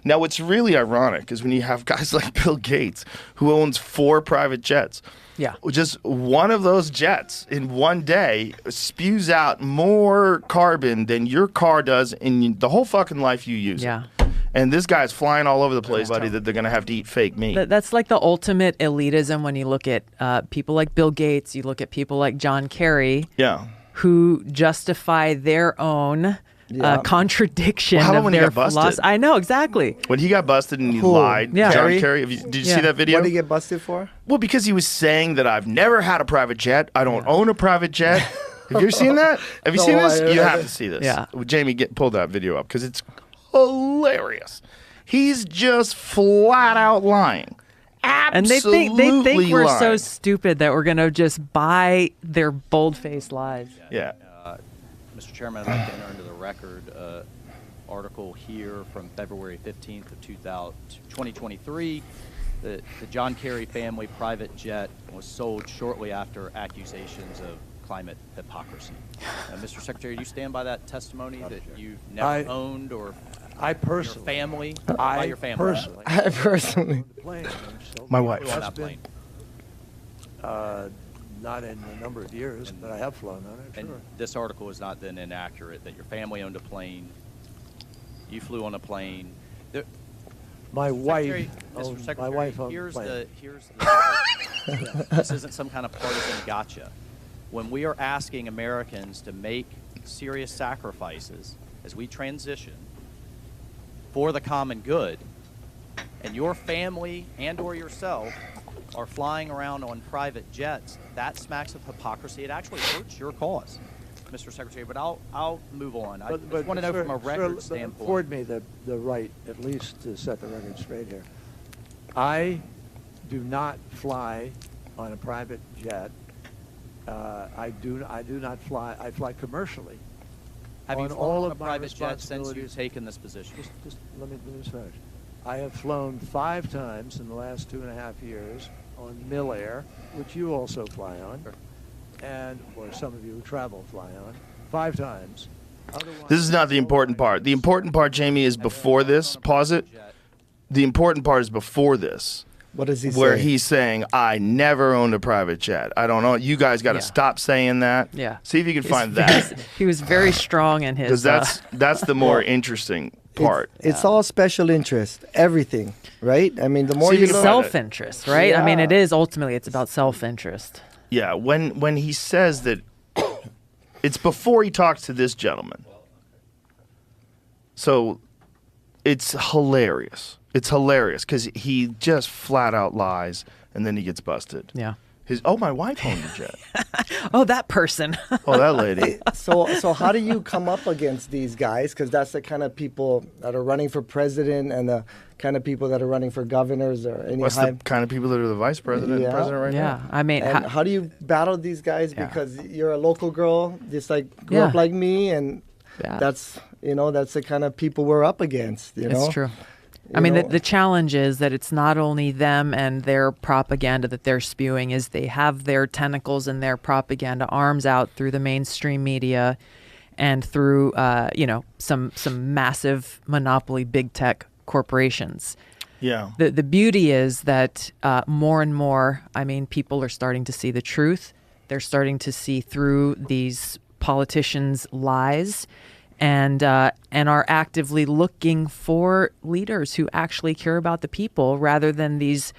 Now, what's really ironic is when you have guys like Bill Gates, who owns 4 private jets. Yeah. Just one of those jets in one day spews out more carbon than your car does in the whole fucking life you use it. And this guy's flying all over the place, buddy, that they're going to have to eat fake meat. That's like the ultimate elitism when you look at people like Bill Gates, you look at people like John Kerry, who justify their own contradiction of their philosophy. I know, exactly. When he got busted and he lied, John Kerry, did you see that video? What did he get busted for? Well, because he was saying that I've never had a private jet. I don't own a private jet. Have you seen that? Have you seen this? You have to see this. Yeah. Jamie, pull that video up because it's hilarious. He's just flat out lying. Absolutely and they think we're lying. so stupid that we're going to just buy their bold-faced lies. Yeah. Mr. Chairman, I'd like to enter into the record article here from February 15th of 2023. The John Kerry family private jet was sold shortly after accusations of climate hypocrisy. Mr. Secretary, do you stand by that testimony that you've never owned or I personally, your family? I personally, My wife. On that plane. Not in a number of years, but I have flown on it. And this article is not then inaccurate, that your family owned a plane, you flew on a plane. My wife owned here's plane. this isn't some kind of partisan gotcha. When we are asking Americans to make serious sacrifices as we transition for the common good, and your family and or yourself are flying around on private jets, that smacks of hypocrisy. It actually hurts your cause, Mr. Secretary. But I'll move on. I just want to know from a record standpoint. Afford me the right, at least, to set the record straight here. I do not fly on a private jet. I do not fly. I fly commercially. Have you flown on a private jet since you've taken this position? Just let me finish. I have flown 5 times in the last 2.5 years on Milair, which you also fly on, or some of you who travel fly on, 5 times. This is not the important part. The important part, Jamie, is before this. Pause it. The important part is before this. What does he say? Where he's saying, I never owned a private jet. I don't know. You guys got to stop saying that. Yeah. See if you can find that. He was very strong in his... Because that's the more interesting part. It's all special interest, everything, right? I mean, the more you look, self-interest, right? I mean, it is ultimately, it's about self-interest. Yeah, when he says that, it's before he talks to this gentleman. So it's hilarious. It's hilarious because he just flat out lies and then he gets busted. Yeah. My wife owned a jet. Oh, that person. Oh, that lady. So how do you come up against these guys? Because that's the kind of people that are running for president and the kind of people that are running for governors or any the kind of people that are the vice president and president right now? Yeah, I mean... how do you battle these guys? Because you're a local girl, just like grew up like me, and that's the kind of people we're up against, It's true. I mean, the challenge is that it's not only them and their propaganda that they're spewing, is they have their tentacles and their propaganda arms out through the mainstream media and through, some massive monopoly big tech corporations. Yeah. The beauty is that more and more, I mean, people are starting to see the truth. They're starting to see through these politicians' lies. And are actively looking for leaders who actually care about the people rather than these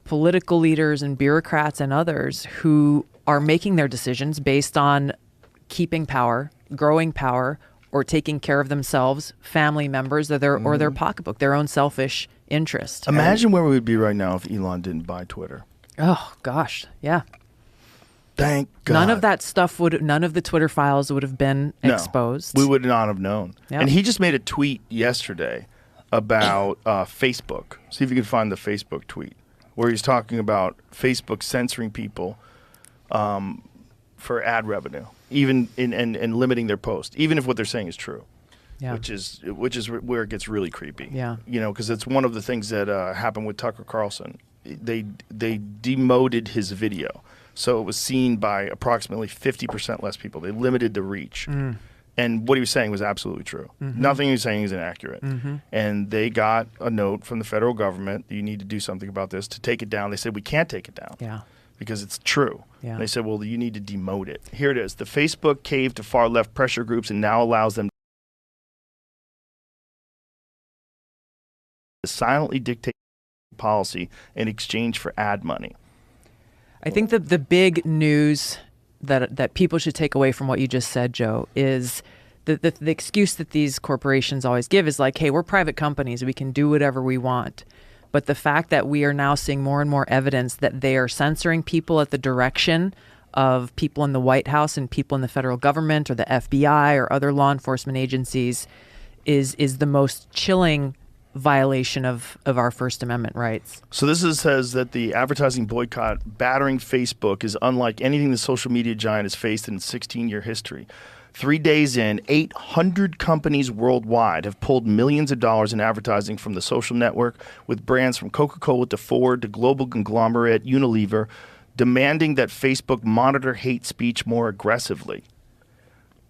political leaders and bureaucrats and others who are making their decisions based on keeping power, growing power, or taking care of themselves, family members, or their pocketbook, their own selfish interest. Imagine where we would be right now if Elon didn't buy Twitter. Oh, gosh. Yeah. Thank God. None of that stuff none of the Twitter files would have been exposed. We would not have known. Yep. And he just made a tweet yesterday about Facebook. See if you can find the Facebook tweet where he's talking about Facebook censoring people for ad revenue, even and limiting their posts, even if what they're saying is true. Yeah. Which is where it gets really creepy. Yeah. Because it's one of the things that happened with Tucker Carlson. They demoted his video. So it was seen by approximately 50% less people. They limited the reach. And what he was saying was absolutely true. Nothing he was saying is inaccurate. And they got a note from the federal government, you need to do something about this, to take it down. They said, we can't take it down because it's true. And they said, well, you need to demote it. Here it is. The Facebook caved to far-left pressure groups and now allows them to silently dictate policy in exchange for ad money. I think the big news that people should take away from what you just said, Joe, is the excuse that these corporations always give is like, hey, we're private companies. We can do whatever we want. But the fact that we are now seeing more and more evidence that they are censoring people at the direction of people in the White House and people in the federal government or the FBI or other law enforcement agencies is the most chilling violation of our First Amendment rights. So this says that the advertising boycott battering Facebook is unlike anything the social media giant has faced in its 16-year history. 3 days in, 800 companies worldwide have pulled millions of dollars in advertising from the social network, with brands from Coca-Cola to Ford to global conglomerate Unilever demanding that Facebook monitor hate speech more aggressively.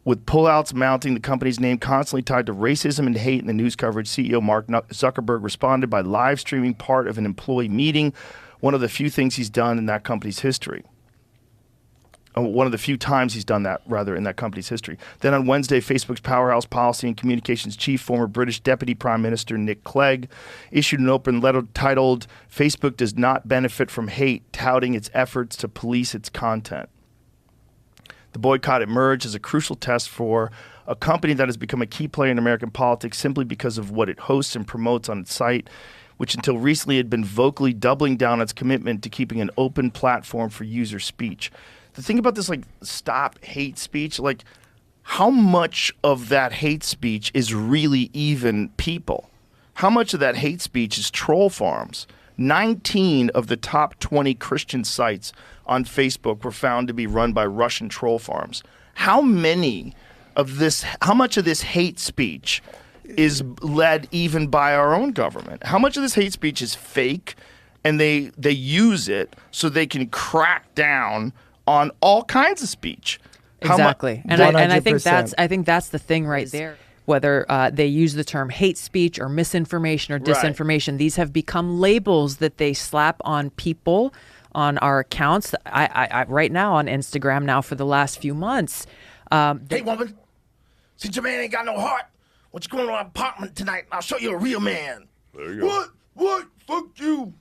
With pullouts mounting, the company's name constantly tied to racism and hate in the news coverage, CEO Mark Zuckerberg responded by live streaming part of an employee meeting, one of the few things he's done in that company's history. One of the few times he's done that, rather, in that company's history. Then on Wednesday, Facebook's powerhouse policy and communications chief, former British Deputy Prime Minister Nick Clegg, issued an open letter titled, "Facebook does not benefit from hate," touting its efforts to police its content. The boycott emerged as a crucial test for a company that has become a key player in American politics simply because of what it hosts and promotes on its site, which until recently had been vocally doubling down its commitment to keeping an open platform for user speech. The thing about this, like, stop hate speech, like, how much of that hate speech is really even people? How much of that hate speech is troll farms? 19 of the top 20 Christian sites on Facebook were found to be run by Russian troll farms. How much of this hate speech is led even by our own government? How much of this hate speech is fake, and they use it so they can crack down on all kinds of speech? Exactly. And I think that's the thing right there. Whether they use the term hate speech or misinformation or disinformation, right. These have become labels that they slap on people, on our accounts. I right now on Instagram now for the last few months. Hey, woman, since your man ain't got no heart, what's going on in my apartment tonight? I'll show you a real man. There you go. What? Fuck you.